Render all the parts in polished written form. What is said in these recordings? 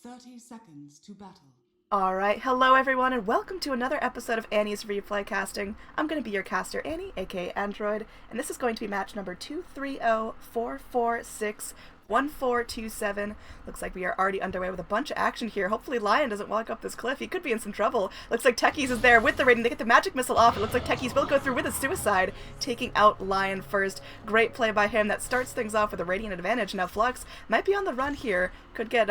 30 seconds to battle. Alright, hello everyone, and welcome to another episode of Annie's Replay Casting. I'm going to be your caster, Annie, aka Android, and this is going to be match number 23044611427. Looks like we are already underway with a bunch of action here. Hopefully Lion doesn't walk up this cliff. He could be in some trouble. Looks like Techies is there with the rating. They get the magic missile off. It looks like Techies will go through with a suicide, taking out Lion first. Great play by him. That starts things off with a Radiant advantage. Now Flux might be on the run here. Could get,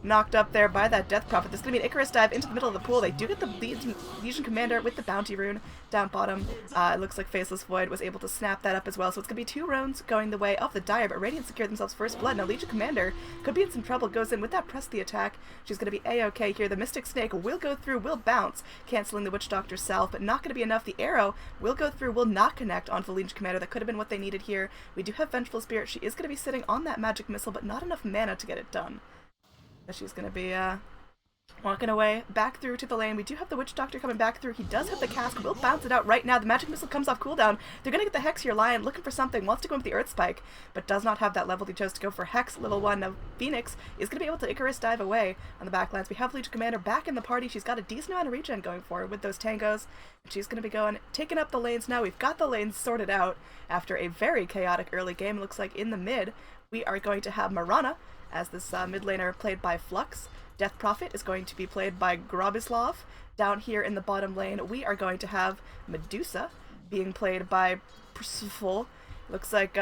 knocked up there by that Death Prophet. There's going to be an Icarus dive into the middle of the pool. They do get the Legion Commander with the Bounty Rune down bottom. It looks like Faceless Void was able to snap that up as well. So it's going to be two runes going the way of the Dire, but Radiant secured themselves first blood. Now Legion Commander could be in some trouble. Goes in with that press the attack. She's going to be A-okay here. The Mystic Snake will go through, will bounce, canceling the Witch Doctor's self, but not going to be enough. The arrow will go through, will not connect onto the Legion Commander. That could have been what they needed here. We do have Vengeful Spirit. She is going to be sitting on that magic missile, but not enough mana to get it done. She's going to be walking away back through to the lane. We do have the Witch Doctor coming back through. He does have the cask. We'll bounce it out right now. The magic missile comes off cooldown. They're going to get the Hex here. Lion looking for something. Wants to go in with the Earth Spike, but does not have that level. He chose to go for Hex, level 1. Now Phoenix is going to be able to Icarus dive away on the backlands. We have Legion Commander back in the party. She's got a decent amount of regen going for her with those tangos. And she's going to be taking up the lanes now. We've got the lanes sorted out after a very chaotic early game. It looks like in the mid, we are going to have Mirana as this mid laner played by Flux. Death Prophet is going to be played by Grobislav. Down here in the bottom lane, we are going to have Medusa being played by Percival. Looks like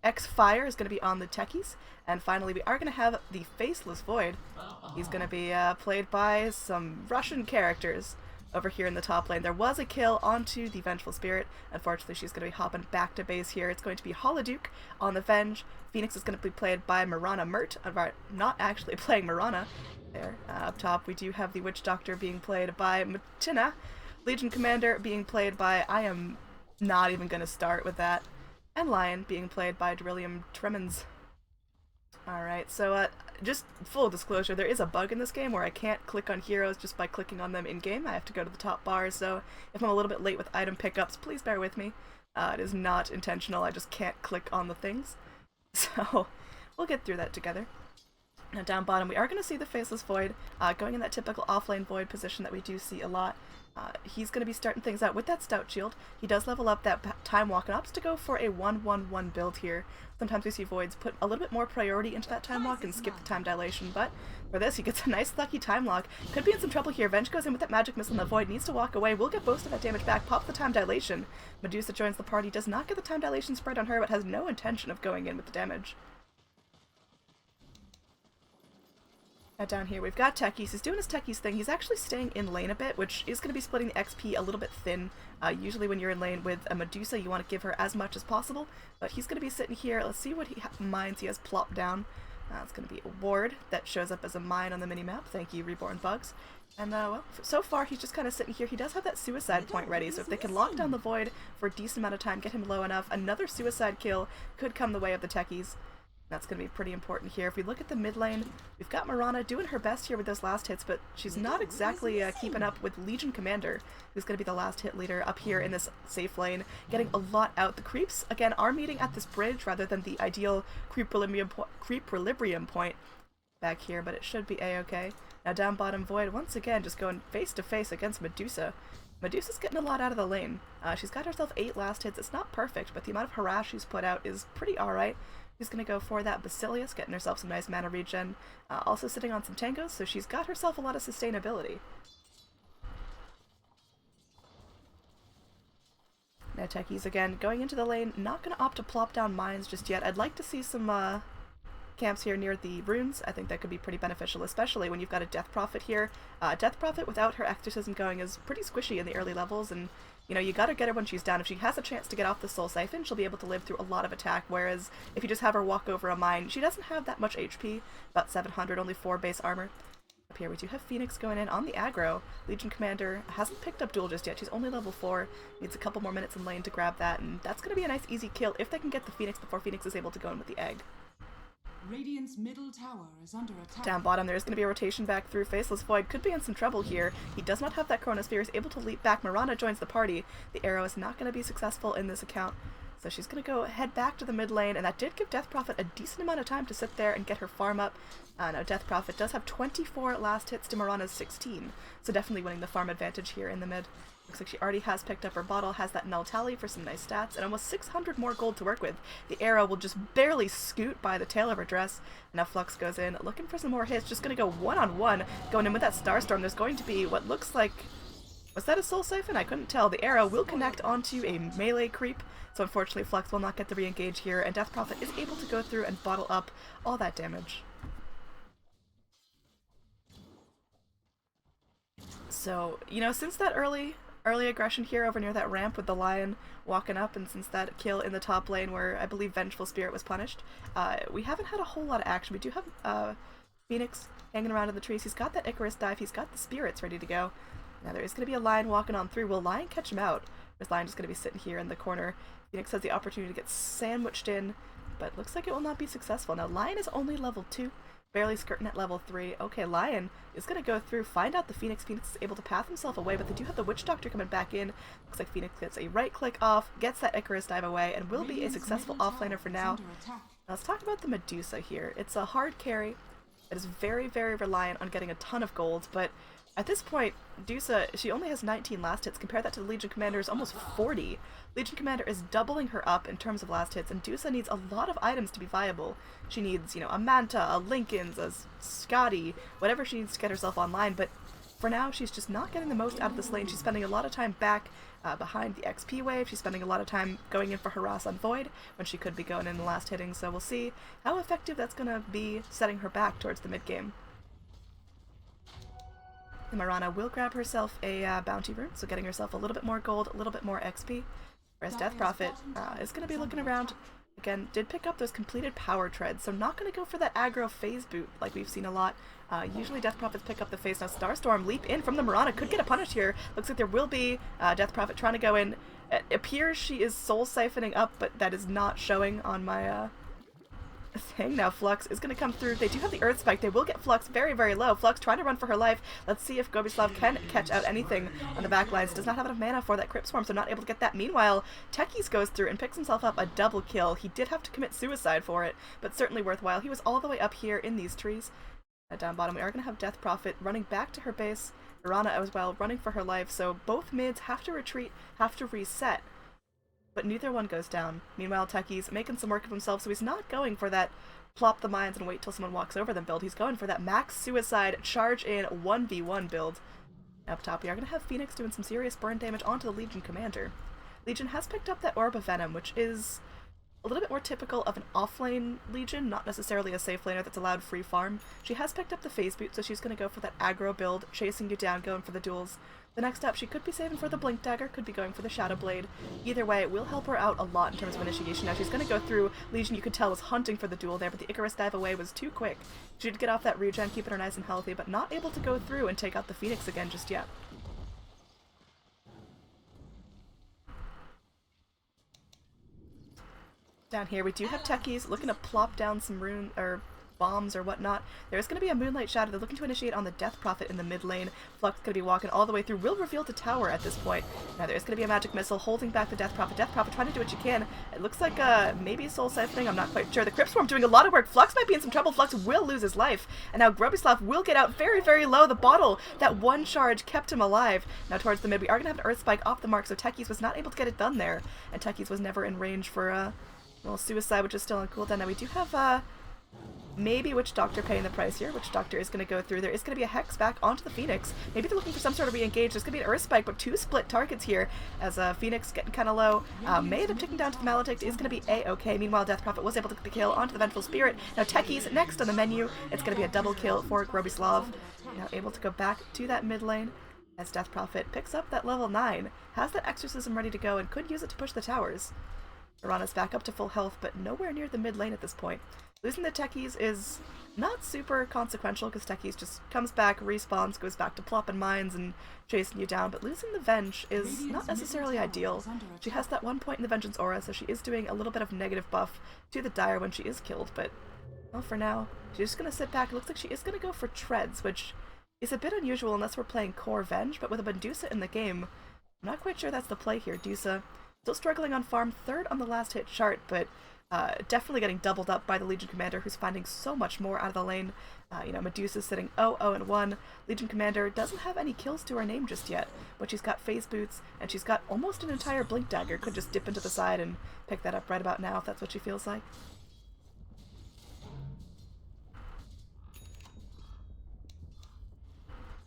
X-Fire is going to be on the Techies. And finally, we are going to have the Faceless Void. He's going to be played by some Russian characters over here in the top lane. There was a kill onto the Vengeful Spirit. Unfortunately, she's going to be hopping back to base here. It's going to be Holoduke on the Venge. Phoenix is going to be played by Mirana Mert. Not actually playing Mirana. There. Up top, we do have the Witch Doctor being played by Matina. Legion Commander being played by... I am not even going to start with that. And Lion being played by Derillium Tremens. Alright, so just full disclosure, there is a bug in this game where I can't click on heroes just by clicking on them in-game. I have to go to the top bar, so if I'm a little bit late with item pickups, please bear with me. It is not intentional, I just can't click on the things. So, we'll get through that together. Now down bottom, we are going to see the Faceless Void, going in that typical offlane Void position that we do see a lot. He's going to be starting things out with that Stout Shield. He does level up that Time Walk and opts to go for a 1-1-1 build here. Sometimes we see Voids put a little bit more priority into that Time Walk and skip the Time Dilation, but for this he gets a nice lucky Time Lock. Could be in some trouble here. Venge goes in with that Magic Missile and the Void needs to walk away. We'll get most of that damage back, pop the Time Dilation. Medusa joins the party, does not get the Time Dilation spread on her, but has no intention of going in with the damage. Now down here we've got Techies. He's doing his Techies thing. He's actually staying in lane a bit, which is going to be splitting the XP a little bit thin. Usually when you're in lane with a Medusa, you want to give her as much as possible, but he's going to be sitting here. Let's see what mines he has plopped down. It's going to be a ward that shows up as a mine on the minimap. Thank you, Reborn Bugs. And, well, so far he's just kind of sitting here. He does have that suicide point ready, so if they can lock down the Void for a decent amount of time, get him low enough, another suicide kill could come the way of the Techies. That's going to be pretty important here. If we look at the mid lane, we've got Mirana doing her best here with those last hits, but she's not exactly keeping up with Legion Commander, who's going to be the last hit leader up here in this safe lane, getting a lot out. The creeps, again, are meeting at this bridge rather than the ideal creep equilibrium point back here, but it should be A-okay. Now down bottom, Void, once again, just going face-to-face against Medusa. Medusa's getting a lot out of the lane. She's got herself 8 last hits. It's not perfect, but the amount of harass she's put out is pretty alright. She's going to go for that Basilius, getting herself some nice mana regen. Also sitting on some tangos, so she's got herself a lot of sustainability. Now Techies again, going into the lane, not going to opt to plop down mines just yet. I'd like to see some camps here near the runes. I think that could be pretty beneficial, especially when you've got a Death Prophet here. Death Prophet without her Exorcism going is pretty squishy in the early levels, and you know, you gotta get her when she's down. If she has a chance to get off the Soul Siphon, she'll be able to live through a lot of attack, whereas if you just have her walk over a mine, she doesn't have that much HP, about 700, only 4 base armor. Up here we do have Phoenix going in on the aggro. Legion Commander hasn't picked up Duel just yet, she's only level 4, needs a couple more minutes in lane to grab that, and that's gonna be a nice easy kill if they can get the Phoenix before Phoenix is able to go in with the egg. Radiant's middle tower is under attack. Down bottom, there's going to be a rotation back through. Faceless Void could be in some trouble here. He does not have that Chronosphere, is able to leap back. Mirana joins the party. The arrow is not going to be successful in this account. So she's going to go head back to the mid lane, and that did give Death Prophet a decent amount of time to sit there and get her farm up. Now Death Prophet does have 24 last hits to Mirana's 16, so definitely winning the farm advantage here in the mid. Looks like she already has picked up her bottle, has that null tally for some nice stats, and almost 600 more gold to work with. The arrow will just barely scoot by the tail of her dress. Now Flux goes in, looking for some more hits, just going to go one-on-one, going in with that Starstorm. There's going to be what looks like... Was that a Soul Siphon? I couldn't tell. The arrow will connect onto a melee creep, so unfortunately Flux will not get the re-engage here, and Death Prophet is able to go through and bottle up all that damage. So, you know, since that early aggression here over near that ramp with the Lion walking up, and since that kill in the top lane where I believe Vengeful Spirit was punished, we haven't had a whole lot of action. We do have Phoenix hanging around in the trees. He's got that Icarus dive. He's got the spirits ready to go. Now there is going to be a Lion walking on through. Will Lion catch him out? This Lion just going to be sitting here in the corner. Phoenix has the opportunity to get sandwiched in, but looks like it will not be successful. Now Lion is only level 2, barely skirting at level 3. Okay, Lion is going to go through, find out the Phoenix. Phoenix is able to path himself away, but they do have the Witch Doctor coming back in. Looks like Phoenix gets a right click off, gets that Icarus dive away, and will be a successful offlaner for now. Now let's talk about the Medusa here. It's a hard carry that is very, very reliant on getting a ton of gold, but at this point, Medusa, she only has 19 last hits. Compare that to the Legion Commander's almost 40. Legion Commander is doubling her up in terms of last hits, and Medusa needs a lot of items to be viable. She needs, you know, a Manta, a Linken's, a Scotty, whatever she needs to get herself online, but for now, she's just not getting the most out of this lane. She's spending a lot of time back behind the XP wave. She's spending a lot of time going in for Harass on Void when she could be going in the last hitting, so we'll see how effective that's going to be setting her back towards the mid-game. Mirana will grab herself a bounty rune, so getting herself a little bit more gold, a little bit more XP. Whereas Death Prophet is going to be looking around. Again, did pick up those completed power treads, so not going to go for that aggro phase boot like we've seen a lot. Usually Death Prophets pick up the phase. Now Starstorm leap in from the Mirana, could get a punish here. Looks like there will be Death Prophet trying to go in. It appears she is soul siphoning up, but that is not showing on my thing. Now Flux is going to come through. They do have the Earth Spike. They will get Flux very, very low. Flux trying to run for her life. Let's see if Gobislav can catch out anything on the back lines. Does not have enough mana for that Crypt Swarm, so not able to get that. Meanwhile, Techies goes through and picks himself up a double kill. He did have to commit suicide for it, but certainly worthwhile. He was all the way up here in these trees. Down bottom, we are going to have Death Prophet running back to her base. Mirana as well, running for her life, so both mids have to retreat, have to reset. But neither one goes down. Meanwhile, Techies making some work of himself, so he's not going for that plop the mines and wait till someone walks over them build. He's going for that max suicide, charge in 1v1 build. Up top, we are going to have Phoenix doing some serious burn damage onto the Legion Commander. Legion has picked up that Orb of Venom, which is a little bit more typical of an offlane Legion, not necessarily a safe laner that's allowed free farm. She has picked up the Phase Boot, so she's going to go for that aggro build, chasing you down, going for the duels. The next up, she could be saving for the Blink Dagger, could be going for the Shadow Blade. Either way, it will help her out a lot in terms of initiation. Now she's going to go through. Legion, you could tell, was hunting for the duel there, but the Icarus dive away was too quick. She did get off that regen, keeping her nice and healthy, but not able to go through and take out the Phoenix again just yet. Down here, we do have Techies looking to plop down some rune or bombs or whatnot. There's going to be a Moonlight Shadow. They're looking to initiate on the Death Prophet in the mid lane. Flux going to be walking all the way through. Will reveal to tower at this point. Now there's going to be a Magic Missile holding back the Death Prophet. Death Prophet trying to do what you can. It looks like maybe Soul Siphoning. I'm not quite sure. The Crypt Swarm doing a lot of work. Flux might be in some trouble. Flux will lose his life. And now Grobislav will get out very, very low. The bottle, that one charge kept him alive. Now towards the mid, we are going to have an Earth Spike off the mark, so Techies was not able to get it done there. And Techies was never in range for well, Suicide, which is still on cooldown. Now we do have maybe Witch Doctor paying the price here. Witch Doctor is going to go through. There is going to be a Hex back onto the Phoenix. Maybe they're looking for some sort of re-engage. There's going to be an Earth Spike, but two split targets here as Phoenix getting kind of low. May end up taking down to the Maledict. Is going to be A-okay. Meanwhile, Death Prophet was able to get the kill onto the Vengeful Spirit. Now Techies next on the menu. It's going to be a double kill for Grobislav. Now able to go back to that mid lane as Death Prophet picks up that level 9. Has that Exorcism ready to go and could use it to push the towers. Mirana's back up to full health, but nowhere near the mid lane at this point. Losing the Techies is not super consequential, because Techies just comes back, respawns, goes back to plopping mines and chasing you down, but losing the Venge is not necessarily ideal. She has that one point in the Vengeance aura, so she is doing a little bit of negative buff to the Dire when she is killed, but, well, for now, she's just going to sit back. It looks like she is going to go for Treads, which is a bit unusual unless we're playing core Venge, but with a Medusa in the game, I'm not quite sure that's the play here. Medusa Still struggling on farm, 3rd on the last hit chart, but definitely getting doubled up by the Legion Commander, who's finding so much more out of the lane. Medusa's sitting 0-0-1. Legion Commander doesn't have any kills to her name just yet, but she's got phase boots, and she's got almost an entire Blink Dagger. Could just dip into the side and pick that up right about now if that's what she feels like.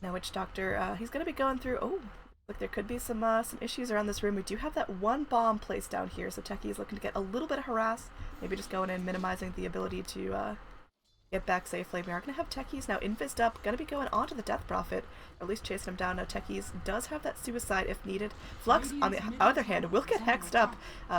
Now Witch Doctor, he's going to be going through... Oh, look, there could be some issues around this room. We do have that one bomb placed down here, so Techie is looking to get a little bit of harass. Maybe just going in, minimizing the ability to get back safely. We are going to have Techies now invised up, going to be going onto the Death Prophet, or at least chasing him down. Now Techies does have that suicide if needed. Flux, on the other hand, will get hexed up,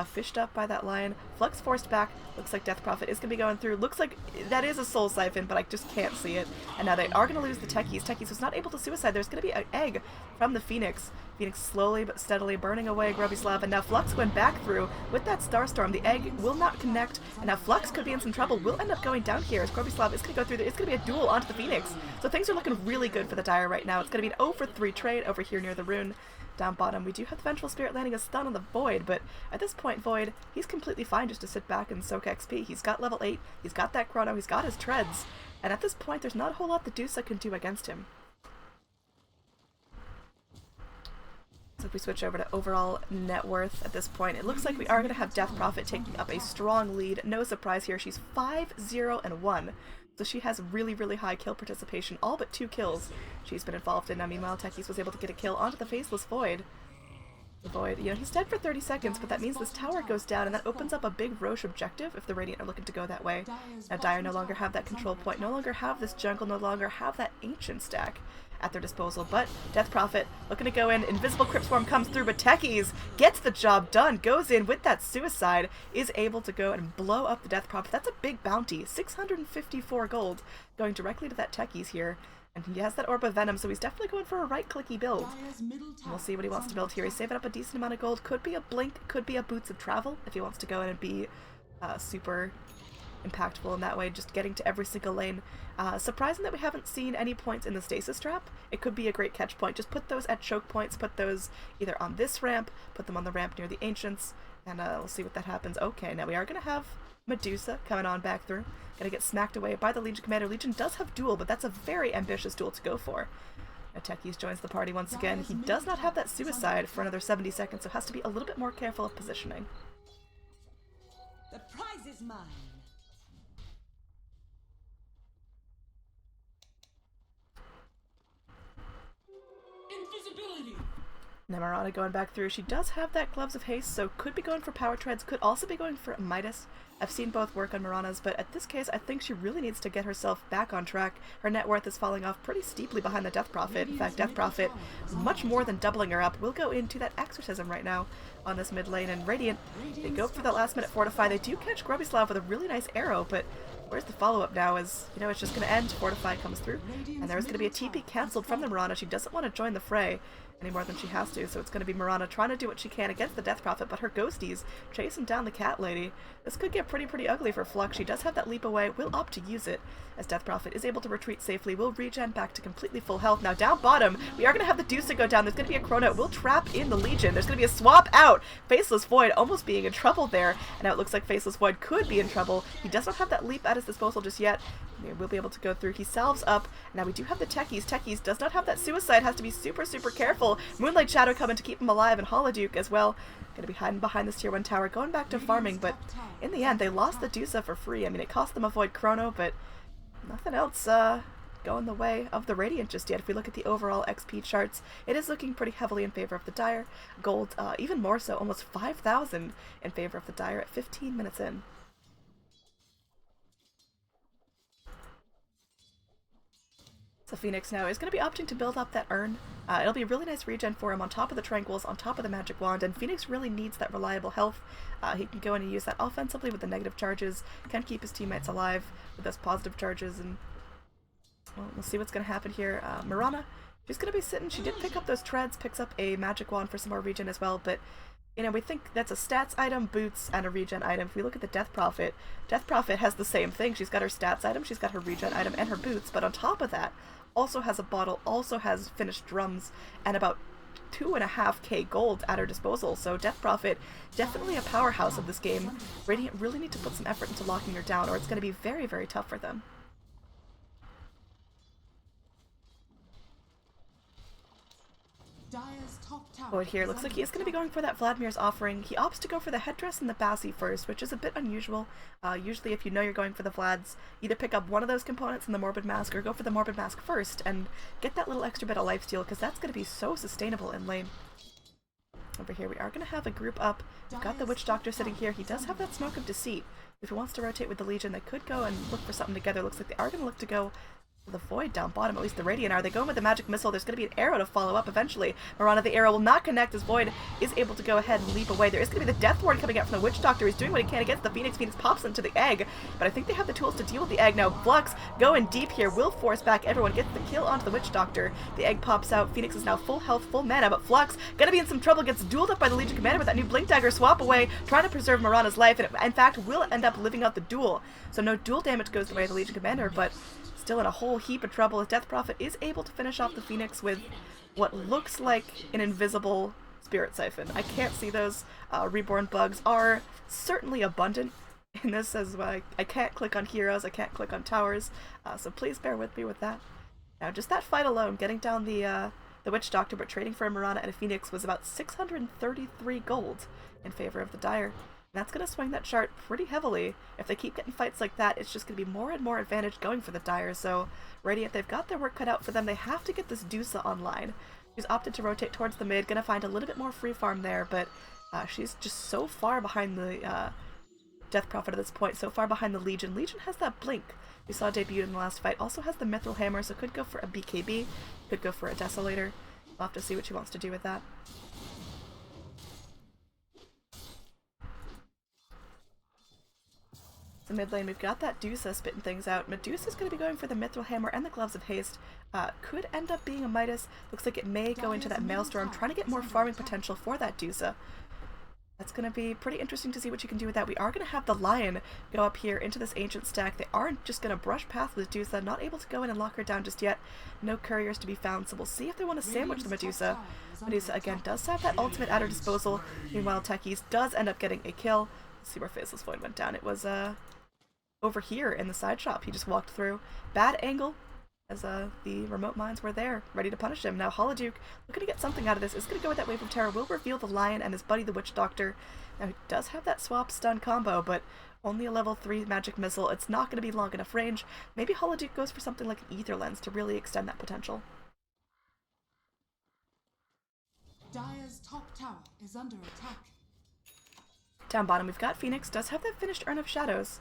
fished up by that lion. Flux forced back. Looks like Death Prophet is going to be going through. Looks like that is a Soul Siphon, but I just can't see it. And now they are going to lose the Techies. Techies was not able to suicide. There's going to be an egg from the Phoenix. Phoenix slowly but steadily burning away Grubbyslav, and now Flux went back through with that Starstorm. The egg will not connect, and now Flux could be in some trouble. Will end up going down here as Grubbyslav is going to go through there. It's going to be a duel onto the Phoenix. So things are looking really good for the Dire right now. It's going to be an 0 for 3 trade over here near the rune. Down bottom, we do have the Vengeful Spirit landing a stun on the Void, but at this point, Void, he's completely fine just to sit back and soak XP. He's got level 8, he's got that Chrono, he's got his treads, and at this point, there's not a whole lot the Dusa can do against him. So if we switch over to overall net worth at this point, it looks like we are going to have Death Prophet taking up a strong lead. No surprise here, she's 5-0-1. So she has really, really high kill participation, all but 2 kills she's been involved in. Now, meanwhile, Techies was able to get a kill onto the Faceless Void. The Void, he's dead for 30 seconds, but that means this tower goes down, and that opens up a big Roche objective if the Radiant are looking to go that way. Now, Dire no longer have that control point, no longer have this jungle, no longer have that Ancient stack at their disposal, but Death Prophet looking to go in. Invisible Crypt Swarm comes through, but Techies gets the job done, goes in with that suicide, is able to go and blow up the Death Prophet. That's a big bounty, 654 gold going directly to that Techies here, and he has that Orb of Venom, so he's definitely going for a right-clicky build. We'll see what he wants to build here. He's saving up a decent amount of gold, could be a Blink, could be a Boots of Travel if he wants to go in and be super impactful in that way, just getting to every single lane. Surprising that we haven't seen any points in the Stasis Trap. It could be a great catch point. Just put those at choke points, put those either on this ramp, put them on the ramp near the Ancients, and we'll see what that happens. Okay, now we are going to have Medusa coming on back through. Gonna get smacked away by the Legion Commander. Legion does have duel, but that's a very ambitious duel to go for. Now Techies joins the party once again. He does not have that suicide for another 70 seconds, so has to be a little bit more careful of positioning. The prize is mine. Invisibility. Now Mirana going back through. She does have that Gloves of Haste, so could be going for Power Treads, could also be going for Midas. I've seen both work on Mirana's, but at this case, I think she really needs to get herself back on track. Her net worth is falling off pretty steeply behind the Death Prophet. In fact, Death Prophet, much more than doubling her up, will go into that Exorcism right now on this mid lane, and Radiant, they go for that last minute Fortify. They do catch Grubbyslav with a really nice arrow, but where's the follow-up now is, it's just going to end. Fortify comes through, and there is going to be a TP cancelled from the Mirana. She doesn't want to join the fray any more than she has to, so it's going to be Mirana trying to do what she can against the Death Prophet, but her ghosties chasing down the Cat Lady. This could get pretty ugly for Flux. She does have that leap away, will opt to use it, as Death Prophet is able to retreat safely, will regen back to completely full health. Now down bottom, we are going to have the Dusa go down. There's going to be a Chrono, will trap in the Legion. There's going to be a swap out. Faceless Void almost being in trouble there, and now it looks like Faceless Void could be in trouble. He does not have that leap at his disposal just yet. We'll be able to go through. He salves up. Now we do have the Techies. Techies does not have that suicide, has to be super careful. Moonlight Shadow coming to keep him alive, and Holoduke as well. Gonna be hiding behind this tier 1 tower, going back to farming, but in the end they lost the Dusa for free. I mean, it cost them a Void Chrono, but nothing else going the way of the Radiant just yet. If we look at the overall XP charts, it is looking pretty heavily in favor of the Dire. Gold, even more so, almost 5,000 in favor of the Dire at 15 minutes in. So Phoenix now is going to be opting to build up that urn. It'll be a really nice regen for him on top of the Tranquils, on top of the Magic Wand, and Phoenix really needs that reliable health. He can go in and use that offensively with the negative charges, can keep his teammates alive with those positive charges, and well, we'll see what's going to happen here. Mirana, she's going to be sitting. She did pick up those treads, picks up a Magic Wand for some more regen as well, but we think that's a stats item, boots, and a regen item. If we look at the Death Prophet has the same thing. She's got her stats item, she's got her regen item, and her boots, but on top of that, also has a bottle, also has finished drums, and about 2.5k gold at her disposal, so Death Prophet, definitely a powerhouse of this game. Radiant really need to put some effort into locking her down, or it's going to be very, very tough for them. Dire's top tower. Oh, here, looks like he is going to be going for that Vladimir's Offering. He opts to go for the headdress and the Bassi first, which is a bit unusual. Usually if you know you're going for the Vlads, either pick up one of those components in the Morbid Mask or go for the Morbid Mask first and get that little extra bit of lifesteal, because that's going to be so sustainable in lane. Over here we are going to have a group up. We've got the Witch Doctor sitting here. He does have that Smoke of Deceit. If he wants to rotate with the Legion, they could go and look for something together. Looks like they are going to look to go the Void down bottom, at least the Radiant are. They go in with the Magic Missile. There's going to be an arrow to follow up eventually. Mirana, the arrow will not connect as Void is able to go ahead and leap away. There is going to be the Death Ward coming out from the Witch Doctor. He's doing what he can against the Phoenix. Phoenix pops into the egg, but I think they have the tools to deal with the egg. Now Flux going deep here will force back everyone, gets the kill onto the Witch Doctor. The egg pops out. Phoenix is now full health, full mana, but Flux going to be in some trouble, gets dueled up by the Legion Commander with that new Blink Dagger swap away, trying to preserve Mirana's life, and in fact will end up living out the duel. So no duel damage goes the way of the Legion Commander, but still in a whole heap of trouble as Death Prophet is able to finish off the Phoenix with what looks like an invisible Spirit Siphon. I can't see those. Reborn bugs are certainly abundant in this as well. I can't click on heroes, I can't click on towers, so please bear with me with that. Now just that fight alone, getting down the Witch Doctor but trading for a Mirana and a Phoenix was about 633 gold in favor of the Dire. And that's going to swing that chart pretty heavily. If they keep getting fights like that, it's just going to be more and more advantage going for the Dire. So Radiant, they've got their work cut out for them. They have to get this Dusa online. She's opted to rotate towards the mid, going to find a little bit more free farm there, but she's just so far behind the Death Prophet at this point, so far behind the Legion. Legion has that Blink we saw debut in the last fight, also has the Mithril Hammer, so could go for a BKB, could go for a Desolator. We'll have to see what she wants to do with that. So mid lane, we've got that Dusa spitting things out. Medusa's going to be going for the Mithril Hammer and the Gloves of Haste. Could end up being a Midas. Looks like it may go into that Maelstrom, trying to get more farming potential for that Dusa. That's going to be pretty interesting to see what you can do with that. We are going to have the Lion go up here into this Ancient stack. They aren't just going to brush past with Dusa, not able to go in and lock her down just yet. No couriers to be found, so we'll see if they want to sandwich the Medusa. Medusa, again, does have that ultimate at her disposal. Meanwhile, Techies does end up getting a kill. Let's see where Faceless Void went down. It was, over here in the side shop. He just walked through. Bad angle, as the remote mines were there, ready to punish him. Now Holoduke, looking to get something out of this, is going to go with that Wave of Terror, will reveal the Lion and his buddy the Witch Doctor. Now he does have that swap stun combo, but only a level 3 magic missile. It's not going to be long enough range. Maybe Holoduke goes for something like an Ether Lens to really extend that potential. Dire's top tower is under attack. Down bottom, we've got Phoenix, does have that finished Urn of Shadows.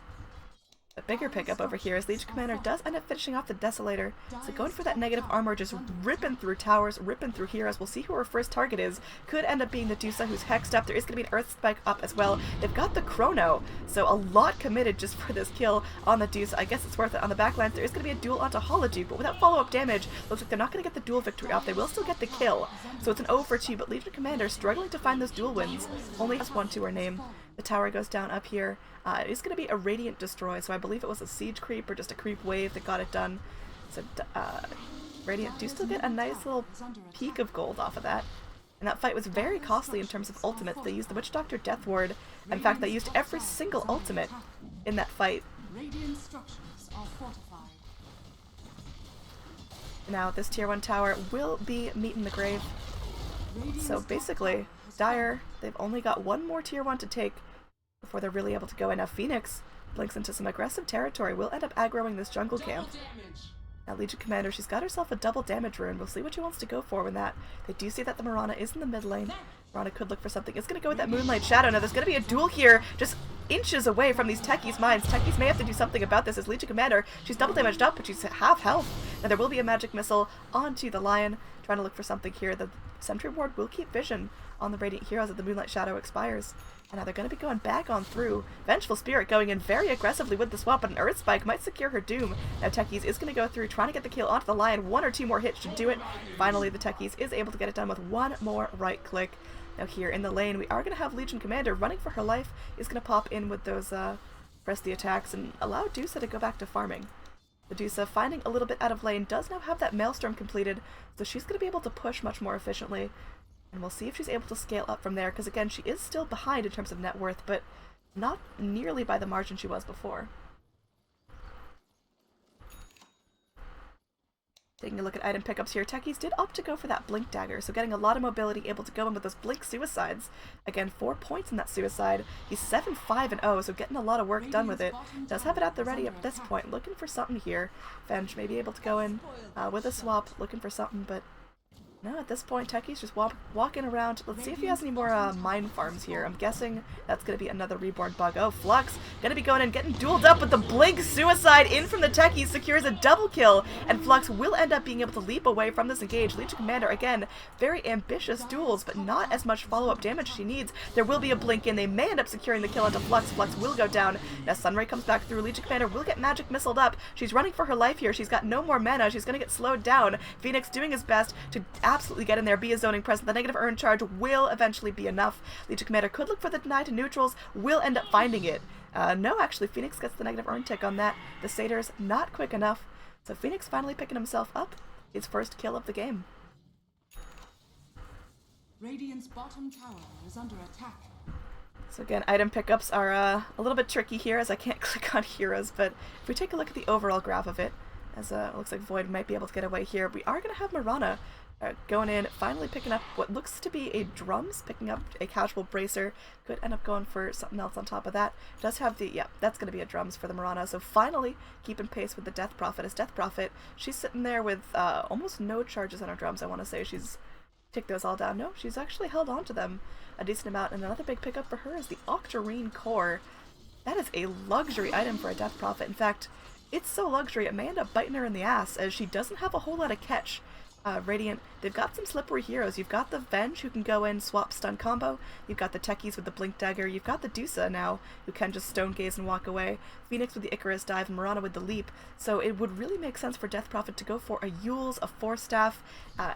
A bigger pickup over here as Legion Commander does end up finishing off the Desolator. So going for that negative armor, just ripping through towers, ripping through heroes. We'll see who our first target is. Could end up being the Dusa, who's hexed up. There is going to be an Earth Spike up as well. They've got the Chrono, so a lot committed just for this kill on the Dusa. I guess it's worth it. On the backline, there is going to be a duel onto Holoduke, but without follow-up damage, looks like they're not going to get the duel victory off. They will still get the kill. So it's an 0 for 2, but Legion Commander struggling to find those duel wins. Only has 1 to her name. The tower goes down up here. It is going to be a Radiant Destroy, so I believe it was a Siege creep or just a creep wave that got it done. So Radiant do still get a nice little peak of gold off of that. And that fight was very costly in terms of ultimates. They used the Witch Doctor Death Ward. In fact, they used every single ultimate in that fight. Radiant structures are fortified. Now this tier 1 tower will be meeting the grave. So basically, Dire, they've only got one more tier 1 to take before they're really able to go in. Now Phoenix blinks into some aggressive territory. Will end up aggroing this jungle camp. Now Legion Commander, she's got herself a double damage rune. We'll see what she wants to go for with that. They do see that the Mirana is in the mid lane. Mirana could look for something. It's going to go with that Moonlight Shadow. Now there's going to be a duel here, just inches away from these Techies' mines. Techies may have to do something about this as Legion Commander. She's double damaged up, but she's half health. Now there will be a magic missile onto the Lion. Trying to look for something here. The Sentry Ward will keep vision on the Radiant Heroes as the Moonlight Shadow expires. And now they're going to be going back on through. Vengeful Spirit going in very aggressively with the swap, but an Earth Spike might secure her doom. Now Techies is going to go through, trying to get the kill onto the Lion. 1 or 2 more hits should do it. Finally, the Techies is able to get it done with 1 more right click. Now here in the lane, we are going to have Legion Commander running for her life. Is going to pop in with those press the attacks and allow Dusa to go back to farming. Medusa, finding a little bit out of lane, does now have that Maelstrom completed, so she's going to be able to push much more efficiently. And we'll see if she's able to scale up from there, because again, she is still behind in terms of net worth, but not nearly by the margin she was before. Taking a look at item pickups here, Techies did opt to go for that Blink Dagger, so getting a lot of mobility, able to go in with those Blink Suicides. Again, 4 points in that Suicide. He's 7-5-0, so getting a lot of work done with it. Does have it at the ready at this point, looking for something here. Venge may be able to go in with a swap, looking for something, but no, at this point, Techies just walking around. Let's see if he has any more mine farms here. I'm guessing that's going to be another Reborn Bug. Oh, Flux going to be going and getting dueled up with the Blink Suicide in from the Techies, secures a double kill, and Flux will end up being able to leap away from this engage. Legion Commander, again, very ambitious duels, but not as much follow-up damage as she needs. There will be a Blink in. They may end up securing the kill onto Flux. Flux will go down. Now Sunray comes back through. Legion Commander will get magic missiled up. She's running for her life here. She's got no more mana. She's going to get slowed down. Phoenix doing his best to absolutely get in there, be a zoning presence. The negative earn charge will eventually be enough. Legion Commander could look for the deny to neutrals, will end up finding it. No, actually, Phoenix gets the negative earn tick on that. The Satyr's not quick enough. So Phoenix finally picking himself up. His first kill of the game. Radiant's bottom tower is under attack. So again, item pickups are a little bit tricky here as I can't click on heroes, but if we take a look at the overall graph of it, as it looks like Void might be able to get away here, we are going to have Mirana going in, finally picking up what looks to be a drums, picking up a casual bracer. Could end up going for something else on top of that. Does have the, yeah, that's going to be a drums for the Mirana. So finally keeping pace with the Death Prophet. As Death Prophet, she's sitting there with almost no charges on her drums. I want to say she's take those all down. No, she's actually held on to them a decent amount. And another big pickup for her is the Octarine Core. That is a luxury item for a Death Prophet. In fact, it's so luxury it may end up biting her in the ass, as she doesn't have a whole lot of catch. Radiant, they've got some slippery heroes. You've got the Venge, who can go in, swap stun combo. You've got the Techies with the Blink Dagger. You've got the Dusa now, who can just stone gaze and walk away. Phoenix with the Icarus dive, and Mirana with the leap. So it would really make sense for Death Prophet to go for a Yule's, a Force Staff,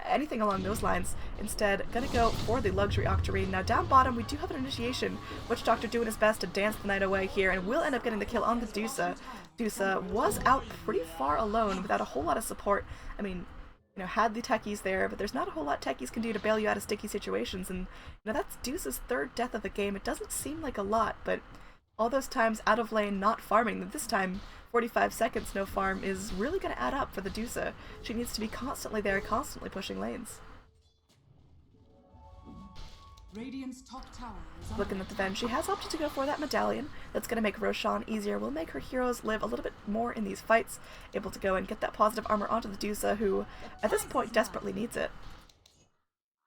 anything along those lines. Instead, gonna go for the luxury Octarine. Now down bottom, we do have an initiation. Witch Doctor doing his best to dance the night away here, and will end up getting the kill on the Dusa. Dusa was out pretty far alone without a whole lot of support. I mean, you know, had the Techies there, but there's not a whole lot Techies can do to bail you out of sticky situations, and, you know, that's Deuce's third death of the game. It doesn't seem like a lot, but all those times out of lane not farming, this time 45 seconds no farm is really going to add up for the Deuce. She needs to be constantly there, constantly pushing lanes. Radiant's top tower is under Looking at the Venge, she has opted to go for that medallion. That's going to make Roshan easier, will make her heroes live a little bit more in these fights, able to go and get that positive armor onto the Dusa, who at this point desperately needs it.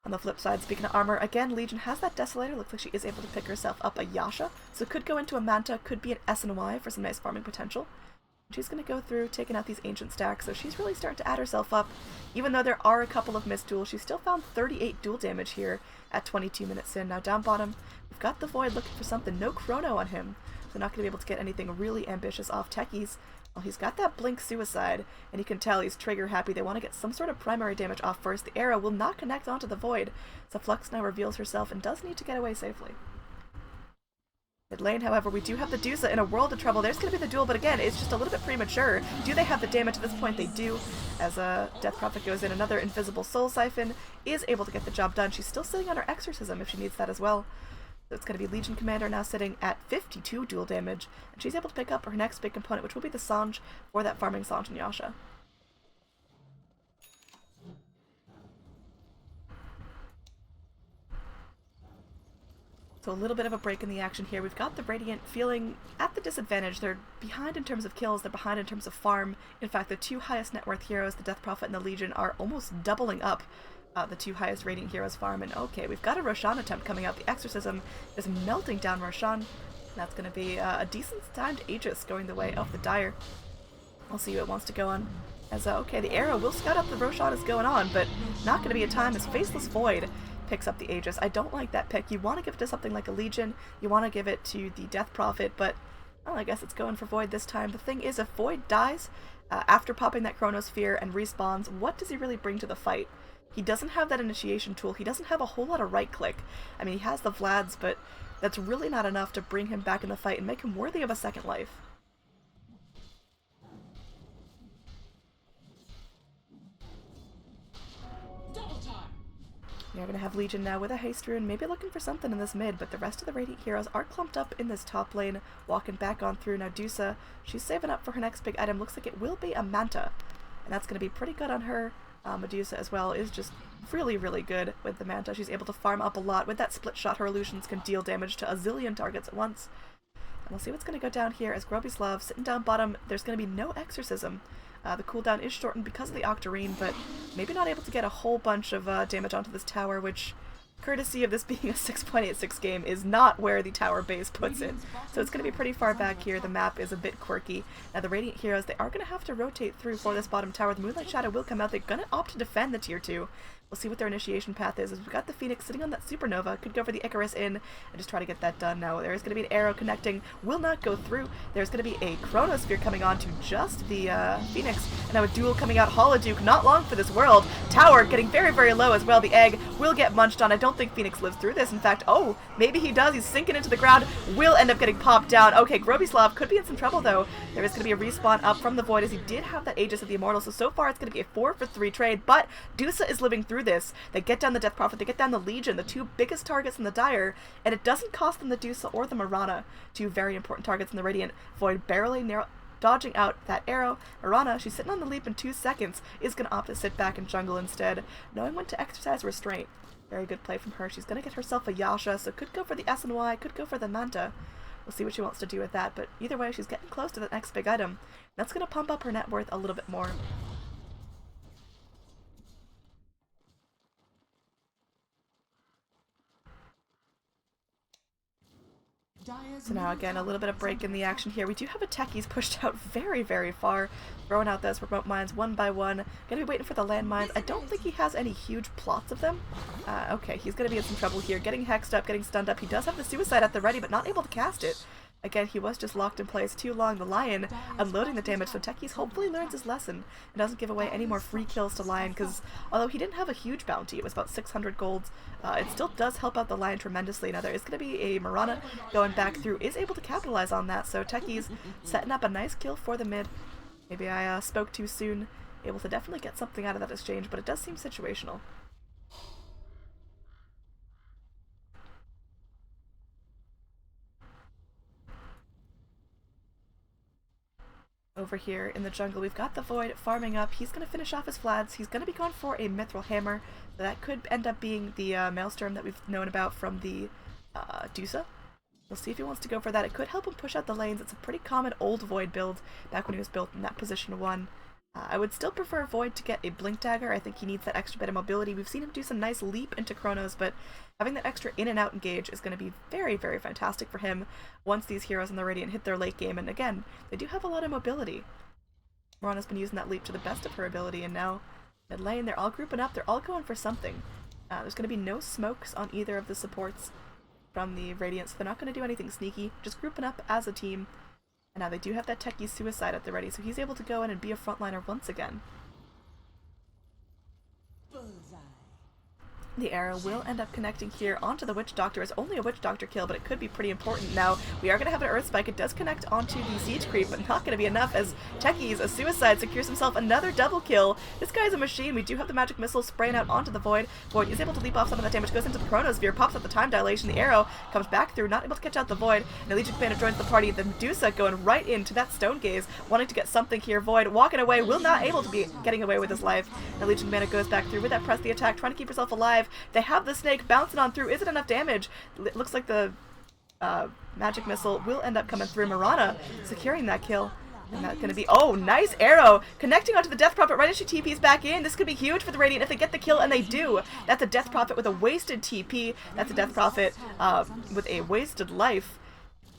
On the flip side, speaking of armor, again, Legion has that Desolator. Looks like she is able to pick herself up a Yasha, so could go into a Manta, could be an SNY for some nice farming potential. She's going to go through, taking out these ancient stacks, so she's really starting to add herself up. Even though there are a couple of missed duels, she still found 38 duel damage here at 22 minutes in. Now down bottom, we've got the Void looking for something. No Chrono on him, so not going to be able to get anything really ambitious off Techies. Well, he's got that Blink Suicide, and you can tell he's trigger happy. They want to get some sort of primary damage off first. The arrow will not connect onto the Void, so Flux now reveals herself and does need to get away safely. Mid lane, however, we do have the Dusa in a world of trouble. There's going to be the duel, but again, it's just a little bit premature. Do they have the damage at this point? They do. As Death Prophet goes in, another Invisible Soul Siphon is able to get the job done. She's still sitting on her Exorcism if she needs that as well. So it's going to be Legion Commander now sitting at 52 duel damage, and she's able to pick up her next big component, which will be the Sange for that farming Sange and Yasha. So a little bit of a break in the action here. We've got the Radiant feeling at the disadvantage. They're behind in terms of kills, they're behind in terms of farm. In fact, the two highest net worth heroes, the Death Prophet and the Legion, are almost doubling up the two highest Radiant heroes farm. And okay, we've got a Roshan attempt coming out. The Exorcism is melting down Roshan. That's going to be a decent timed Aegis going the way of the Dire. We'll see who it wants to go on. As okay, the arrow will scout up the Roshan is going on, but not going to be a time as Faceless Void picks up the Aegis. I don't like that pick. You want to give it to something like a Legion, you want to give it to the Death Prophet, but well, I guess it's going for Void this time. The thing is, if Void dies after popping that Chronosphere and respawns, what does he really bring to the fight? He doesn't have that initiation tool. He doesn't have a whole lot of right click. I mean, he has the Vlads, but that's really not enough to bring him back in the fight and make him worthy of a second life. You're going to have Legion now with a haste rune, maybe looking for something in this mid, but the rest of the Radiant heroes are clumped up in this top lane, walking back on through. Now Dusa, she's saving up for her next big item. Looks like it will be a Manta, and that's going to be pretty good on her. Medusa as well is just really, really good with the Manta. She's able to farm up a lot. With that split shot, her illusions can deal damage to a zillion targets at once. And we'll see what's going to go down here as Grobyslav sitting down bottom. There's going to be no Exorcism. The cooldown is shortened because of the Octarine, but maybe not able to get a whole bunch of damage onto this tower, which, courtesy of this being a 6.86 game, is not where the tower base puts it. So it's going to be pretty far back here. The map is a bit quirky. Now the Radiant heroes, they are going to have to rotate through for this bottom tower. The Moonlight Shadow will come out. They're going to opt to defend the tier 2. We'll see what their initiation path is. As we've got the Phoenix sitting on that Supernova. Could go for the Icarus in and just try to get that done. Now there is going to be an arrow connecting. Will not go through. There's going to be a Chronosphere coming on to just the Phoenix. And now a duel coming out. Holoduke, not long for this world. Tower getting very, very low as well. The egg will get munched on. I don't think Phoenix lives through this. In fact, oh, maybe he does. He's sinking into the ground. Will end up getting popped down. Okay, Grobyslav could be in some trouble though. There is going to be a respawn up from the Void as he did have that Aegis of the Immortal. So far it's going to be a 4-for-3 trade, but Dusa is living through this. They get down the Death Prophet, they get down the Legion, the two biggest targets in the Dire, and it doesn't cost them the Dusa or the Mirana, two very important targets in the Radiant. Void barely dodging out that arrow. Mirana, she's sitting on the leap in 2 seconds, is going to opt to sit back and jungle instead, knowing when to exercise restraint. Very good play from her. She's going to get herself a Yasha, so could go for the SNY, could go for the Manta. We'll see what she wants to do with that, but either way, she's getting close to the next big item. That's going to pump up her net worth a little bit more. So now again, a little bit of break in the action here. We do have a Techies pushed out very, very far, throwing out those remote mines one by one. Gonna be waiting for the landmines. I don't think he has any huge plots of them. Okay, he's gonna be in some trouble here. Getting hexed up, getting stunned up. He does have the suicide at the ready, but not able to cast it. Again, he was just locked in place too long. The Lion unloading the damage, so Techies hopefully learns his lesson and doesn't give away any more free kills to Lion, because although he didn't have a huge bounty, it was about 600 golds, it still does help out the Lion tremendously. Now there is going to be a Mirana going back through, is able to capitalize on that, so Techies setting up a nice kill for the mid. Maybe I spoke too soon, able to definitely get something out of that exchange, but it does seem situational. Over here in the jungle, we've got the Void farming up. He's going to finish off his Vlads. He's going to be going for a Mithril Hammer. So that could end up being the Maelstrom that we've known about from the Dusa. We'll see if he wants to go for that. It could help him push out the lanes. It's a pretty common old Void build back when he was built in that position 1. I would still prefer Void to get a Blink Dagger. I think he needs that extra bit of mobility. We've seen him do some nice leap into Chronos, but having that extra in and out engage is going to be very, very fantastic for him once these heroes in the Radiant hit their late game. And again, they do have a lot of mobility. Mirana's been using that leap to the best of her ability, and now mid lane, they're all grouping up. They're all going for something. There's going to be no smokes on either of the supports from the Radiant, so they're not going to do anything sneaky. Just grouping up as a team. And now they do have that Techie suicide at the ready, so he's able to go in and be a frontliner once again. Bullseye. The arrow will end up connecting here onto the Witch Doctor. It's only a Witch Doctor kill, but it could be pretty important. Now, we are going to have an Earth Spike. It does connect onto the Siege Creep, but not going to be enough as Techies, a suicide, secures himself another double kill. This guy is a machine. We do have the Magic Missile spraying out onto the Void. Void is able to leap off some of that damage, goes into the Chronosphere, pops up the Time Dilation. The arrow comes back through, not able to catch out the Void. And the Legion Commander joins the party. The Medusa going right into that Stone Gaze, wanting to get something here. Void walking away, will not able to be getting away with his life. The Legion Commander goes back through with that press the attack, trying to keep herself alive. They have the Snake bouncing on through. Is it enough damage? It looks like the Magic Missile will end up coming through. Mirana securing that kill. And that's going to be, oh, nice arrow connecting onto the Death Prophet right as she TPs back in. This could be huge for the Radiant if they get the kill, and they do. That's a Death Prophet with a wasted TP. That's a Death Prophet with a wasted life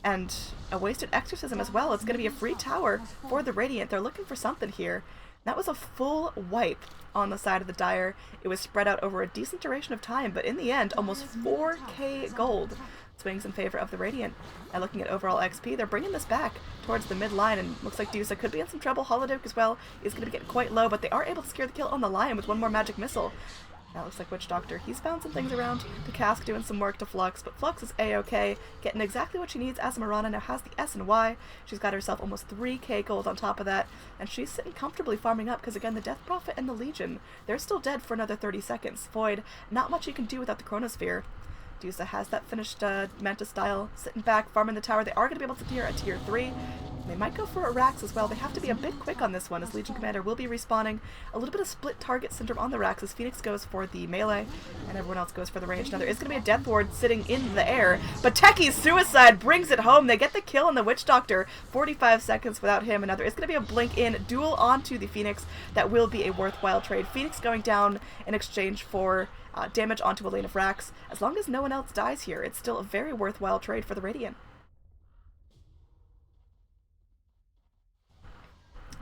and a wasted Exorcism as well. It's going to be a free tower for the Radiant. They're looking for something here. That was a full wipe on the side of the Dire. It was spread out over a decent duration of time, but in the end, almost 4k gold swings in favor of the Radiant. And looking at overall XP, they're bringing this back towards the mid line, and looks like Dusa could be in some trouble. Holoduke as well is going to be getting quite low, but they are able to secure the kill on the Lion with one more Magic Missile. Now it looks like Witch Doctor, he's bouncing things around. The Cask doing some work to Flux, but Flux is A-okay, getting exactly what she needs as Mirana now has the S and Y. She's got herself almost 3k gold on top of that, and she's sitting comfortably farming up because, again, the Death Prophet and the Legion, they're still dead for another 30 seconds. Void, not much you can do without the Chronosphere. Dusa has that finished Manta style, sitting back, farming the tower. They are going to be able to clear a tier 3. They might go for a Rax as well. They have to be a bit quick on this one as Legion Commander will be respawning. A little bit of split target syndrome on the Rax as Phoenix goes for the melee and everyone else goes for the range. Now there is going to be a Death Ward sitting in the air, but Techie's Suicide brings it home. They get the kill on the Witch Doctor. 45 seconds without him, and now there is going to be a blink in duel onto the Phoenix. That will be a worthwhile trade. Phoenix going down in exchange for damage onto a lane of Rax. As long as no one else dies here, it's still a very worthwhile trade for the Radiant.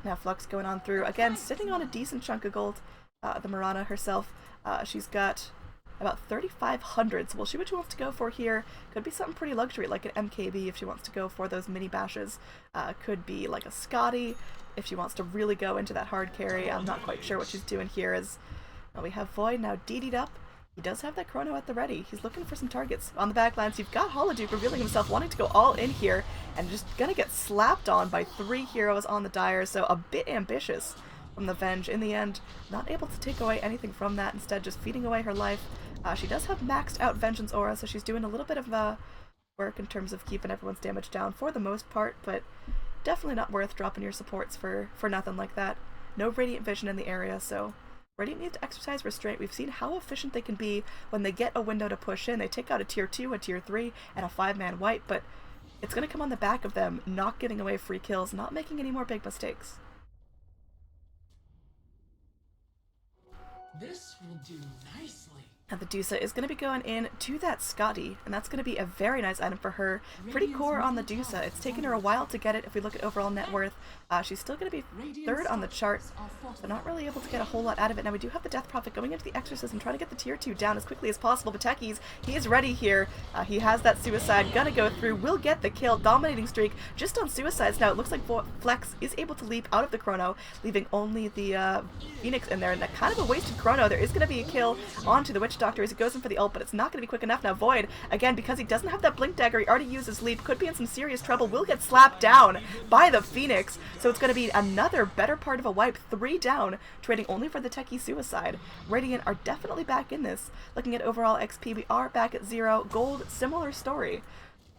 Now Flux going on through, again, sitting on a decent chunk of gold. The Mirana herself, she's got about 3,500, so we'll see what she wants to go for here. Could be something pretty luxury, like an MKB if she wants to go for those mini bashes. Could be like a Scotty if she wants to really go into that hard carry. I'm not quite sure what she's doing here as well, we have Void now DD'd up. He does have that Chrono at the ready. He's looking for some targets. On the backlines, you've got Holoduke revealing himself, wanting to go all in here, and just gonna get slapped on by 3 heroes on the Dire, so a bit ambitious from the Venge. In the end, not able to take away anything from that, instead just feeding away her life. She does have maxed out Vengeance Aura, so she's doing a little bit of work in terms of keeping everyone's damage down for the most part, but definitely not worth dropping your supports for nothing like that. No Radiant Vision in the area, so Radiant need to exercise restraint. We've seen how efficient they can be when they get a window to push in. They take out a tier 2, a tier 3, and a 5-man wipe, but it's going to come on the back of them not giving away free kills, not making any more big mistakes. This will do nicely. And the Dusa is going to be going in to that Scotty, and that's going to be a very nice item for her. Pretty core on the Dusa. It's taken her a while to get it if we look at overall net worth. She's still going to be 3rd on the chart, so not really able to get a whole lot out of it. Now we do have the Death Prophet going into the Exorcism, trying to get the tier 2 down as quickly as possible, but Techie's, he is ready here. He has that Suicide, gonna go through, will get the kill, dominating streak just on Suicides. Now it looks like Flex is able to leap out of the Chrono, leaving only the Phoenix in there, and that kind of a wasted Chrono. There is going to be a kill onto the Witch Doctor as he goes in for the ult, but it's not going to be quick enough. Now Void, again, because he doesn't have that Blink Dagger, he already used his leap, could be in some serious trouble, will get slapped down by the Phoenix, so it's going to be another better part of a wipe, 3 down, trading only for the Techie Suicide. Radiant are definitely back in this. Looking at overall XP, we are back at 0. Gold, similar story.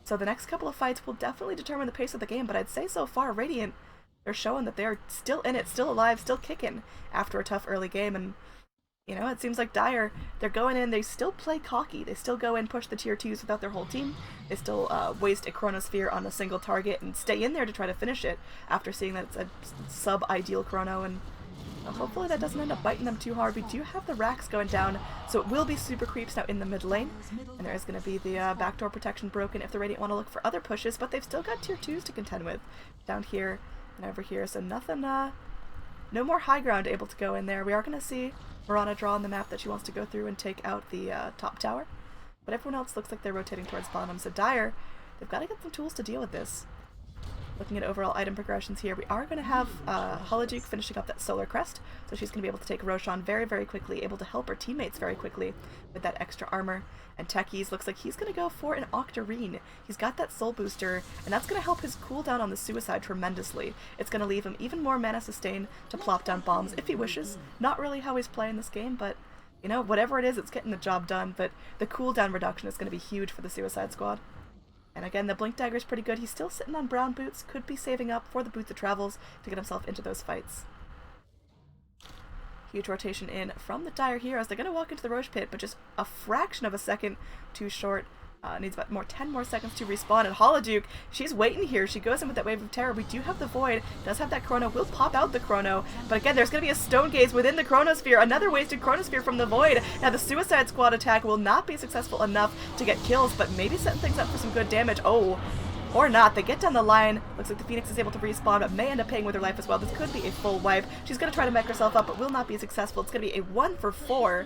So the next couple of fights will definitely determine the pace of the game, but I'd say so far, Radiant, they're showing that they're still in it, still alive, still kicking after a tough early game, and you know, it seems like Dire, they're going in, they still play cocky. They still go in, push the tier 2s without their whole team. They still waste a Chronosphere on a single target and stay in there to try to finish it after seeing that it's a sub-ideal Chrono, and hopefully that doesn't end up biting them too hard. We do have the Rax going down, so it will be super creeps now in the mid lane, and there is going to be the backdoor protection broken if the Radiant want to look for other pushes, but they've still got tier 2s to contend with down here and over here, so nothing, no more high ground able to go in there. We are going to see Mirana draw on the map that she wants to go through and take out the top tower, but everyone else looks like they're rotating towards bottom, so Dire, they've got to get some tools to deal with this. Looking at overall item progressions here, we are going to have Holoduke finishing up that Solar Crest, so she's going to be able to take Roshan very, very quickly, able to help her teammates very quickly with that extra armor. And Techie's looks like he's going to go for an Octarine. He's got that Soul Booster, and that's going to help his cooldown on the Suicide tremendously. It's going to leave him even more mana sustain to plop down bombs if he wishes. Not really how he's playing this game, but you know, whatever it is, it's getting the job done. But the cooldown reduction is going to be huge for the Suicide Squad. And again, the Blink Dagger is pretty good. He's still sitting on brown boots, could be saving up for the Boots of Travels to get himself into those fights. Huge rotation in from the Dire Heroes. They're going to walk into the Roche Pit, but just a fraction of a second too short. Needs about 10 more seconds to respawn. And Holoduke, she's waiting here. She goes in with that Wave of Terror. We do have the Void, does have that Chrono, will pop out the Chrono. But again, there's going to be a Stone Gaze within the Chronosphere. Another wasted Chronosphere from the Void. Now the Suicide Squad attack will not be successful enough to get kills, but maybe setting things up for some good damage. Oh, or not. They get down the line. Looks like the Phoenix is able to respawn, but may end up paying with her life as well. This could be a full wipe. She's going to try to mech herself up, but will not be successful. It's going to be a 1 for 4.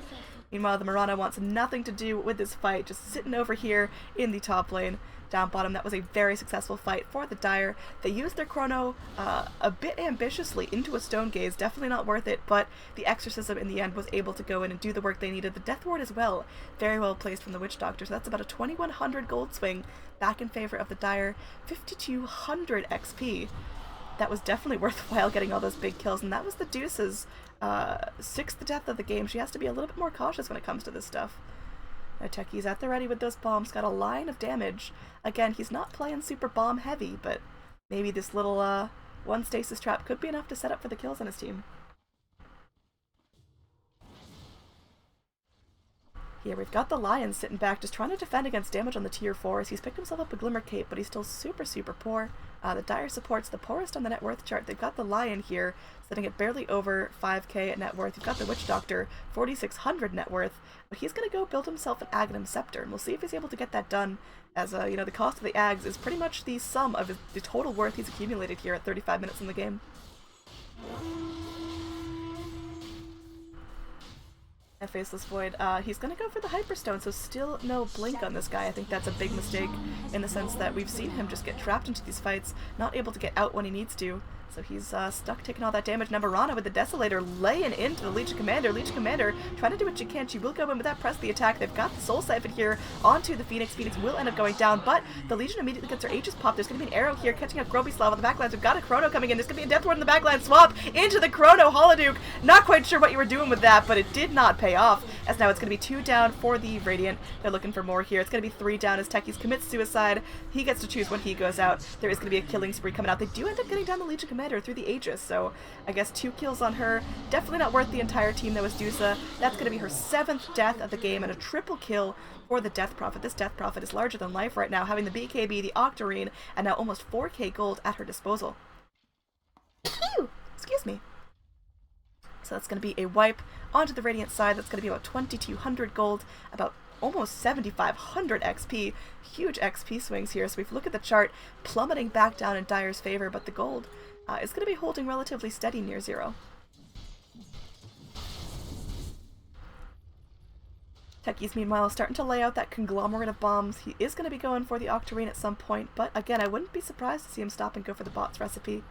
Meanwhile, the Mirana wants nothing to do with this fight, just sitting over here in the top lane. Down bottom, that was a very successful fight for the Dire. They used their chrono a bit ambitiously into a Stone Gaze, definitely not worth it, but the Exorcism in the end was able to go in and do the work they needed. The Death Ward as well, very well placed from the Witch Doctor, so that's about a 2100 gold swing back in favor of the Dire. 5200 XP. That was definitely worthwhile getting all those big kills, and that was the Deuce's 6th death of the game. She has to be a little bit more cautious when it comes to this stuff. Techie's at the ready with those bombs, got a line of damage. Again, he's not playing super bomb heavy, but maybe this little one stasis trap could be enough to set up for the kills on his team. Here we've got the Lion sitting back, just trying to defend against damage on the tier 4s. He's picked himself up a Glimmer Cape, but he's still super, super poor. The Dire support's the poorest on the net worth chart. They've got the Lion here, sitting at barely over 5k at net worth. You've got the Witch Doctor, 4600 net worth, but he's going to go build himself an Aghanim Scepter, and we'll see if he's able to get that done, as, you know, the cost of the Ags is pretty much the sum of the total worth he's accumulated here at 35 minutes in the game. Faceless Void, he's gonna go for the Hyperstone, so still no blink on this guy. I think that's a big mistake in the sense that we've seen him just get trapped into these fights, not able to get out when he needs to. So he's stuck taking all that damage. Now Mirana with the Desolator laying into the Legion Commander. Legion Commander trying to do what she can. She will go in with that press the attack. They've got the Soul Siphon here onto the Phoenix. Phoenix will end up going down, but the Legion immediately gets her Aegis popped. There's going to be an arrow here catching up Grobyslav on the backlands. We've got a Chrono coming in. There's going to be a Death Ward in the backline. Swap into the Chrono. Holoduke, not quite sure what you were doing with that, but it did not pay off, as now it's going to be 2 down for the Radiant. They're looking for more here. It's going to be 3 down as Techies commits suicide. He gets to choose when he goes out. There is going to be a killing spree coming out. They do end up getting down the Legion Commander through the Aegis, so I guess 2 kills on her. Definitely not worth the entire team that was Dusa. That's going to be her 7th death of the game, and a triple kill for the Death Prophet. This Death Prophet is larger than life right now, having the BKB, the Octarine, and now almost 4k gold at her disposal. Excuse me. So that's going to be a wipe onto the Radiant side. That's going to be about 2200 gold, about almost 7500 XP. Huge XP swings here. So if we look at the chart, plummeting back down in Dire's favor, but the gold is going to be holding relatively steady near 0. Techies, meanwhile, starting to lay out that conglomerate of bombs. He is going to be going for the Octarine at some point, but again, I wouldn't be surprised to see him stop and go for the bot's recipe.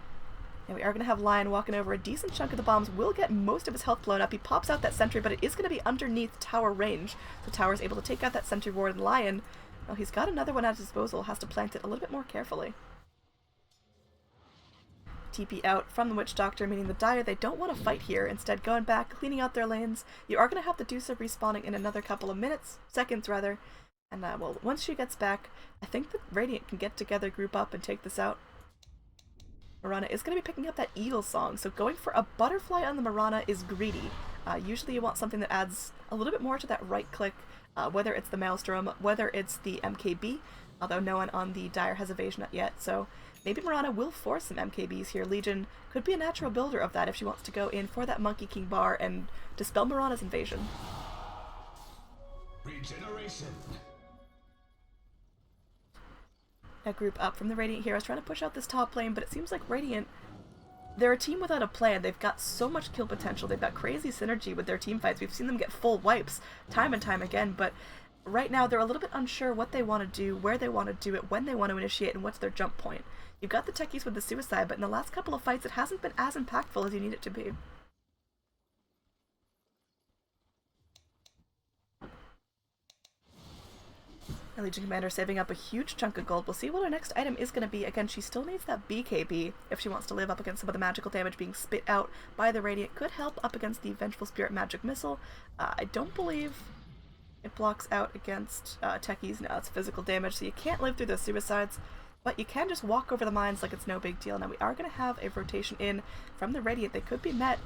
And we are going to have Lion walking over a decent chunk of the bombs, will get most of his health blown up. He pops out that sentry, but it is going to be underneath tower range. So Tower's able to take out that sentry ward, and Lion, well, he's got another one at his disposal, has to plant it a little bit more carefully. TP out from the Witch Doctor, meaning the Dire, they don't want to fight here. Instead, going back, cleaning out their lanes. You are going to have the Dusa respawning in another couple of seconds rather. And, well, once she gets back, I think the Radiant can get together, group up, and take this out. Mirana is going to be picking up that Eagle Song, so going for a Butterfly on the Mirana is greedy. Usually you want something that adds a little bit more to that right click, whether it's the Maelstrom, whether it's the MKB, although no one on the Dire has evasion yet, so maybe Mirana will force some MKBs here. Legion could be a natural builder of that if she wants to go in for that Monkey King bar and dispel Mirana's invasion. Regeneration. A group up from the Radiant Heroes trying to push out this top lane, but it seems like Radiant, they're a team without a plan. They've got so much kill potential. They've got crazy synergy with their team fights. We've seen them get full wipes time and time again, but right now they're a little bit unsure what they want to do, where they want to do it, when they want to initiate, and what's their jump point. You've got the Techies with the suicide, but in the last couple of fights it hasn't been as impactful as you need it to be. Legion Commander saving up a huge chunk of gold. We'll see what our next item is going to be. Again, she still needs that BKB if she wants to live up against some of the magical damage being spit out by the Radiant. Could help up against the Vengeful Spirit Magic Missile. I don't believe it blocks out against Techies. No, it's physical damage, so you can't live through those suicides, but you can just walk over the mines like it's no big deal. Now we are going to have a rotation in from the Radiant. They could be met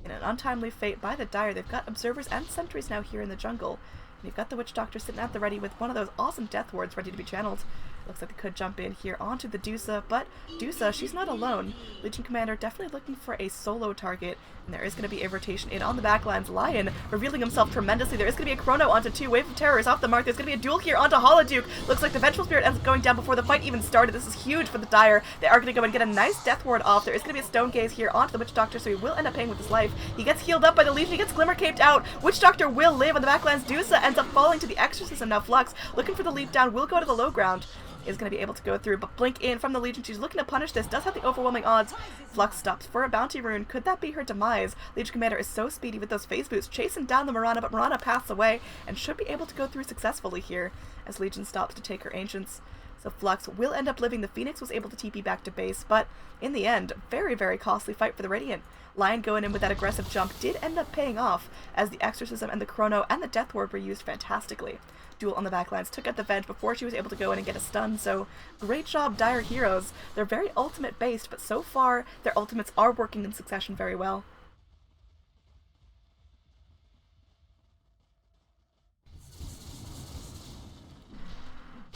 in an untimely fate by the Dire. They've got observers and sentries now here in the jungle. You've got the Witch Doctor sitting at the ready with one of those awesome Death Wards ready to be channeled. Looks like they could jump in here onto the Dusa, but Dusa, she's not alone. Legion Commander definitely looking for a solo target, and there is going to be a rotation in on the backlines. Lion revealing himself tremendously. There is going to be a Chrono onto 2. Wave of Terror is off the mark. There's going to be a duel here onto Holoduke. Looks like the Vengeful Spirit ends up going down before the fight even started. This is huge for the Dire. They are going to go and get a nice Death Ward off. There is going to be a Stone Gaze here onto the Witch Doctor, so he will end up paying with his life. He gets healed up by the Legion. He gets Glimmer Caped out. Witch Doctor will live on the backlines. Dusa ends up falling to the Exorcism. Now Flux, looking for the leap down, will go to the low ground. Is going to be able to go through, but Blink in from the Legion. She's looking to punish this. Does have the overwhelming odds. Flux stops for a bounty rune. Could that be her demise? Legion Commander is so speedy with those phase boots, chasing down the Mirana, but Mirana passed away and should be able to go through successfully here as Legion stops to take her Ancients. So Flux will end up living. The Phoenix was able to TP back to base, but in the end, very, very costly fight for the Radiant. Lion going in with that aggressive jump did end up paying off as the Exorcism and the Chrono and the Death Ward were used fantastically. Duel on the backlines took out the Venge before she was able to go in and get a stun, so great job, Dire Heroes. They're very ultimate based, but so far their ultimates are working in succession very well.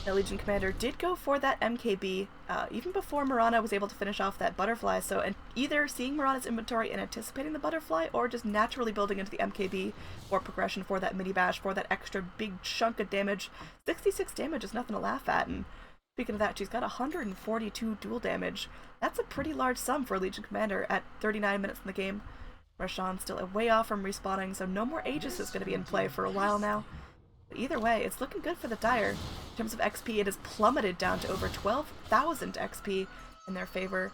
The Legion Commander did go for that MKB even before Mirana was able to finish off that Butterfly, so either seeing Mirana's inventory and anticipating the Butterfly, or just naturally building into the MKB for progression for that mini bash, for that extra big chunk of damage. 66 damage is nothing to laugh at, and speaking of that, she's got 142 dual damage. That's a pretty large sum for a Legion Commander at 39 minutes in the game. Roshan still a way off from respawning, so no more Aegis is going to be in play for a while now. But either way, it's looking good for the Dire. In terms of XP, it has plummeted down to over 12,000 XP in their favor.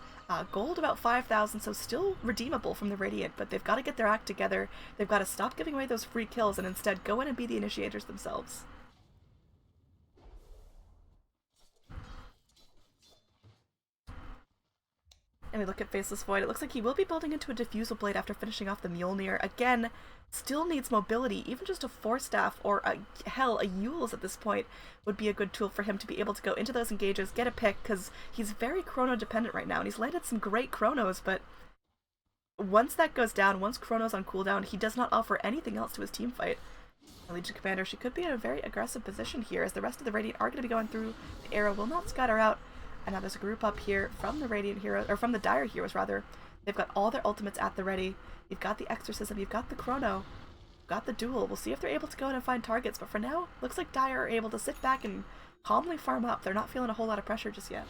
Gold about 5,000, so still redeemable from the Radiant, but they've got to get their act together. They've got to stop giving away those free kills and instead go in and be the initiators themselves. And we look at Faceless Void. It looks like he will be building into a Diffusal Blade after finishing off the Mjolnir. Again, still needs mobility. Even just a Force Staff or, a Eul's at this point would be a good tool for him to be able to go into those engages, get a pick, because he's very Chrono dependent right now, and he's landed some great Chronos, but once that goes down, once Chrono's on cooldown, he does not offer anything else to his team fight. The Legion Commander, she could be in a very aggressive position here, as the rest of the Radiant are going to be going through. The arrow will not scatter out. And now there's a group up here from the Radiant Heroes, or from the Dire Heroes rather. They've got all their ultimates at the ready. You've got the Exorcism, you've got the Chrono, you've got the Duel. We'll see if they're able to go in and find targets, but for now, looks like Dire are able to sit back and calmly farm up. They're not feeling a whole lot of pressure just yet.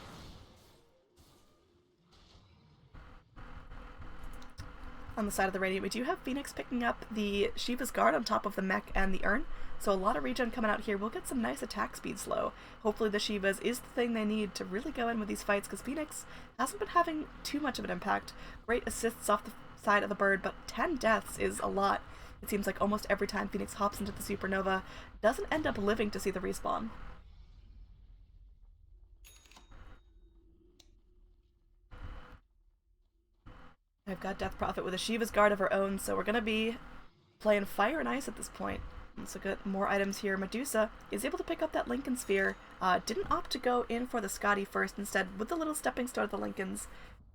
On the side of the Radiant, we do have Phoenix picking up the Shiva's Guard on top of the mech and the urn. So a lot of regen coming out here. We'll get some nice attack speed slow. Hopefully the Shivas is the thing they need to really go in with these fights, because Phoenix hasn't been having too much of an impact. Great assists off the side of the bird, but 10 deaths is a lot. It seems like almost every time Phoenix hops into the Supernova, doesn't end up living to see the respawn. I've got Death Prophet with a Shiva's Guard of her own, so we're going to be playing Fire and Ice at this point. Let's look at more items here. Medusa is able to pick up that Lincoln Sphere. Didn't opt to go in for the Scotty first, instead with the little stepping stone of the Lincolns.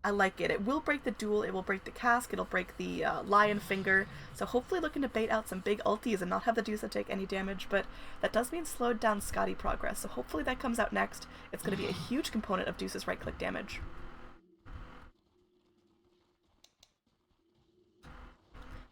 I like it. It will break the Duel, it will break the Cask, it'll break the Lion Finger, so hopefully looking to bait out some big ultis and not have the Medusa take any damage, but that does mean slowed down Scotty progress, so hopefully that comes out next. It's going to be a huge component of Deuce's right-click damage.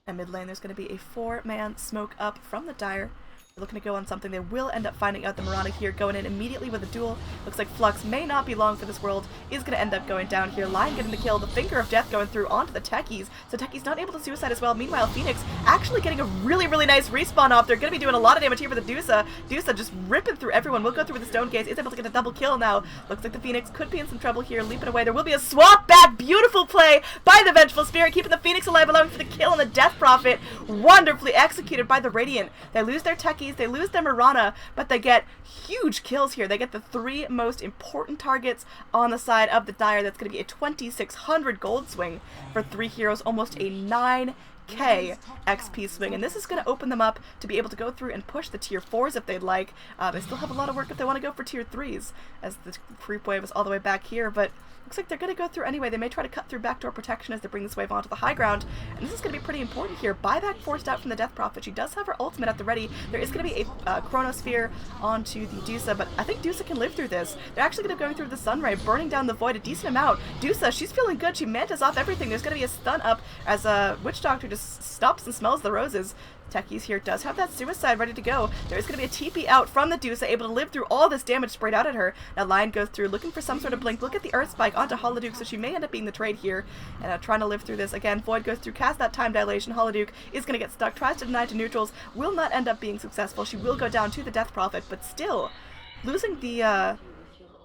And mid lane, there's going to be a 4-man smoke up from the Dire. They're looking to go on something. They will end up finding out the Mirana here, going in immediately with a duel. Looks like Flux may not be long for this world, is going to end up going down here. Lion getting the kill, the Finger of Death going through onto the Techies, so Techies not able to suicide as well. Meanwhile, Phoenix actually getting a really, really nice respawn off. They're going to be doing a lot of damage here for the Dusa. Dusa just ripping through everyone. We'll go through with the Stone Gaze, is able to get a double kill now. Looks like the Phoenix could be in some trouble here, leaping away. There will be a swap back. Beautiful play by the Vengeful Spirit, keeping the Phoenix alive, allowing for the kill on the Death Prophet. Wonderfully executed by the Radiant. They lose their Techies, they lose their Mirana, but they get huge kills here. They get the 3 most important targets on the side of the Dire. That's going to be a 2,600 gold swing for 3 heroes, almost a 9 10k XP swing, and this is going to open them up to be able to go through and push the tier 4s if they'd like. They still have a lot of work if they want to go for tier 3s, as the creep wave is all the way back here, but looks like they're going to go through anyway. They may try to cut through backdoor protection as they bring this wave onto the high ground, and this is going to be pretty important here. Buyback forced out from the Death Prophet. She does have her ultimate at the ready. There is going to be a Chronosphere onto the Dusa, but I think Dusa can live through this. They're actually going to go through the Sunray, burning down the Void a decent amount. Dusa, she's feeling good. She mantas off everything. There's going to be a stun up as Witch Doctor just stops and smells the roses. Techies here does have that suicide ready to go. There's going to be a TP out from the Dusa, able to live through all this damage sprayed out at her. Now Lion goes through, looking for some sort of blink. Look at the Earth Spike onto Holoduke, so she may end up being the trade here. And trying to live through this. Again, Void goes through, casts that time dilation. Holoduke is going to get stuck, tries to deny to neutrals, will not end up being successful. She will go down to the Death Prophet, but still, losing the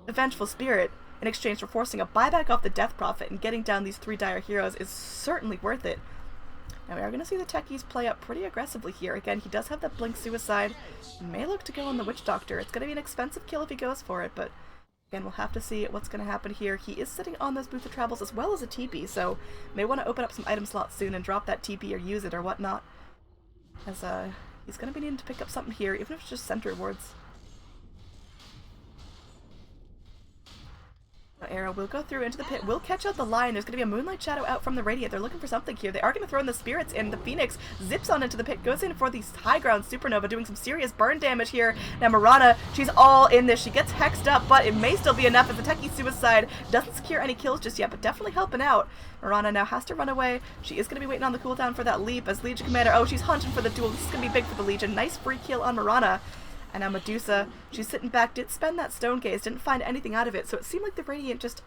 Vengeful Spirit in exchange for forcing a buyback off the Death Prophet and getting down these 3 dire heroes is certainly worth it. Now we are going to see the Techies play up pretty aggressively here. Again, he does have that blink suicide. May look to go on the Witch Doctor. It's going to be an expensive kill if he goes for it, but again, we'll have to see what's going to happen here. He is sitting on those Booth of Travels as well as a TP, so may want to open up some item slots soon and drop that TP or use it or whatnot. As he's going to be needing to pick up something here, even if it's just Sentry Wards. Arrow will go through into the pit, will catch out the Lion. There's going to be a Moonlight Shadow out from the Radiant. They're looking for something here. They are going to throw in the Spirits, and the Phoenix zips on into the pit, goes in for the high ground Supernova, doing some serious burn damage here. Now Mirana, she's all in this. She gets hexed up, but it may still be enough as the Techie suicide doesn't secure any kills just yet, but definitely helping out. Mirana now has to run away. She is going to be waiting on the cooldown for that leap as Legion Commander. Oh, she's hunting for the duel. This is going to be big for the Legion. Nice free kill on Mirana. And now Medusa, she's sitting back, did spend that Stone Gaze, didn't find anything out of it, so it seemed like the Radiant just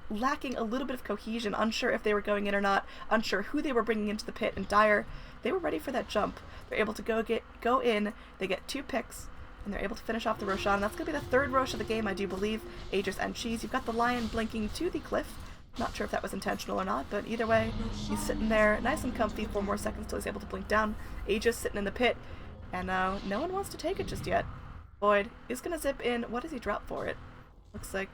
lacking a little bit of cohesion, unsure if they were going in or not, unsure who they were bringing into the pit, and Dire, they were ready for that jump. They're able to go in, they get 2 picks, and they're able to finish off the Roshan, and that's going to be the 3rd Rosh of the game, I do believe. Aegis and Cheese. You've got the Lion blinking to the cliff. Not sure if that was intentional or not, but either way, he's sitting there nice and comfy, 4 more seconds till he's able to blink down. Aegis sitting in the pit, and no one wants to take it just yet. Void is going to zip in. What does he drop for it? Looks like...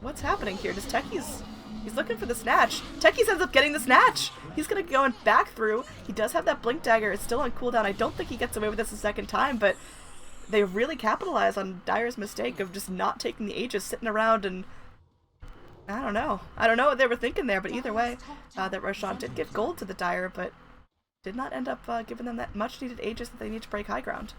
What's happening here? Does Techies... He's looking for the Snatch. Techies ends up getting the Snatch! He's going to go and back through. He does have that Blink Dagger. It's still on cooldown. I don't think he gets away with this a second time, but they really capitalize on Dire's mistake of just not taking the Aegis, sitting around and... I don't know. I don't know what they were thinking there, but either way, that Roshan did give gold to the Dire, but did not end up giving them that much-needed Aegis that they need to break high ground.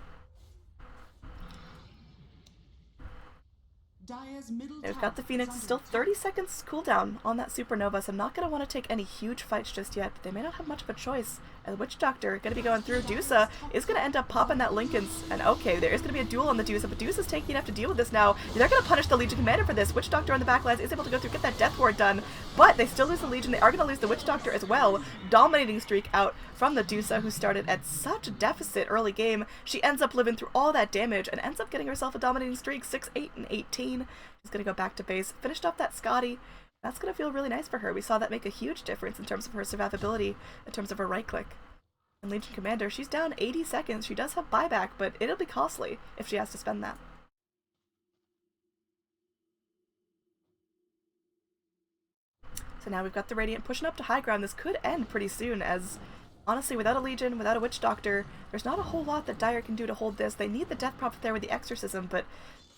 They've got the Phoenix, still 30 seconds cooldown on that Supernova, so I'm not going to want to take any huge fights just yet, but they may not have much of a choice. And the Witch Doctor going to be going through. Dusa is going to end up popping that Lincoln's, and okay, there is going to be a duel on the Dusa, but Dusa's taking enough to deal with this now. They're going to punish the Legion Commander for this. Witch Doctor on the backlines is able to go through, get that Death Ward done, but they still lose the Legion. They are going to lose the Witch Doctor as well. Dominating streak out from the Dusa, who started at such a deficit early game. She ends up living through all that damage and ends up getting herself a dominating streak, 6, 8, and 18. She's going to go back to base. Finished off that Scotty. That's going to feel really nice for her. We saw that make a huge difference in terms of her survivability, in terms of her right click. And Legion Commander, she's down 80 seconds. She does have buyback, but it'll be costly if she has to spend that. So now we've got the Radiant pushing up to high ground. This could end pretty soon, as honestly, without a Legion, without a Witch Doctor, there's not a whole lot that Dire can do to hold this. They need the Death Prophet there with the Exorcism, but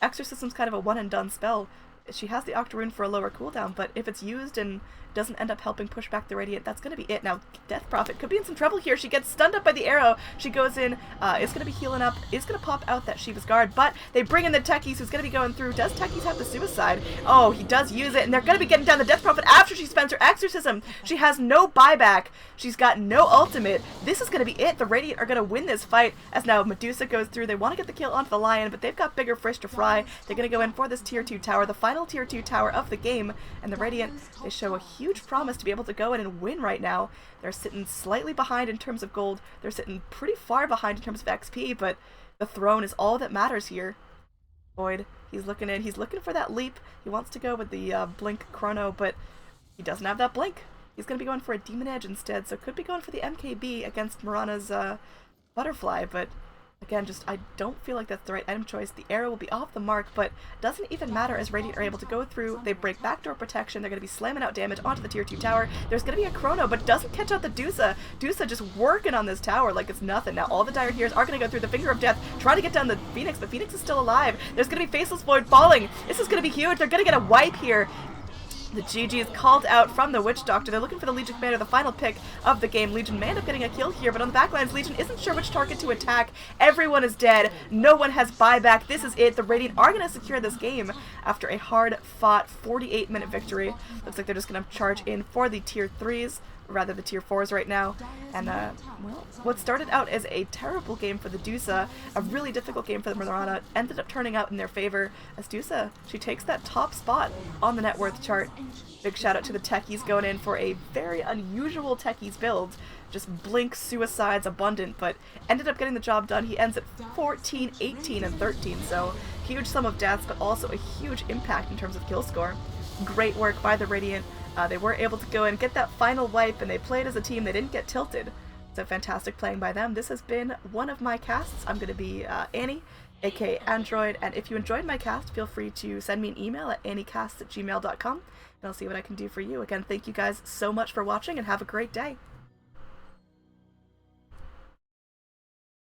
Exorcism's kind of a one-and-done spell. She has the Octoroon for a lower cooldown, but if it's used and doesn't end up helping push back the Radiant, that's going to be it. Now, Death Prophet could be in some trouble here. She gets stunned up by the arrow. She goes in, is going to be healing up, is going to pop out that Shiva's Guard, but they bring in the Techies, who's going to be going through. Does Techies have the suicide? Oh, he does use it, and they're going to be getting down the Death Prophet after she spends her Exorcism. She has no buyback. She's got no ultimate. This is going to be it. The Radiant are going to win this fight, as now Medusa goes through. They want to get the kill onto the Lion, but they've got bigger fish to fry. They're going to go in for this tier 2 tower, the final tier 2 tower of the game, and the Radiant, they show a huge promise to be able to go in and win right now. They're sitting slightly behind in terms of gold. They're sitting pretty far behind in terms of XP, but the throne is all that matters here. Void, he's looking in. He's looking for that leap. He wants to go with the Blink Chrono, but he doesn't have that Blink. He's going to be going for a Demon Edge instead, so could be going for the MKB against Mirana's Butterfly, but Again, I don't feel like that's the right item choice. The arrow will be off the mark, but doesn't even matter as Radiant are able to go through. They break backdoor protection. They're going to be slamming out damage onto the tier 2 tower. There's going to be a Chrono, but doesn't catch out the Dusa. Dusa just working on this tower like it's nothing. Now all the Dire Heroes are going to go through the Finger of Death, trying to get down the Phoenix, but Phoenix is still alive. There's going to be Faceless Void falling. This is going to be huge. They're going to get a wipe here. The GG is called out from the Witch Doctor. They're looking for the Legion Commander, the final pick of the game. Legion may end up getting a kill here, but on the backlines, Legion isn't sure which target to attack. Everyone is dead. No one has buyback. This is it. The Radiant are going to secure this game after a hard-fought 48-minute victory. Looks like they're just going to charge in for the tier 3s. Rather the tier 4s right now, and well, what started out as a terrible game for the Dusa, a really difficult game for the Mirana, ended up turning out in their favor as Dusa, she takes that top spot on the net worth chart. Big shout out to the techies going in for a very unusual techies build, just blink suicides abundant, but ended up getting the job done. He ends at 14, 18, and 13, so huge sum of deaths, but also a huge impact in terms of kill score. Great work by the Radiant. They were able to go and get that final wipe, and they played as a team. They didn't get tilted. So fantastic playing by them. This has been one of my casts. I'm going to be Annie, aka Android, and if you enjoyed my cast, feel free to send me an email at anniecast@gmail.com, and I'll see what I can do for you. Again, thank you guys so much for watching, and have a great day.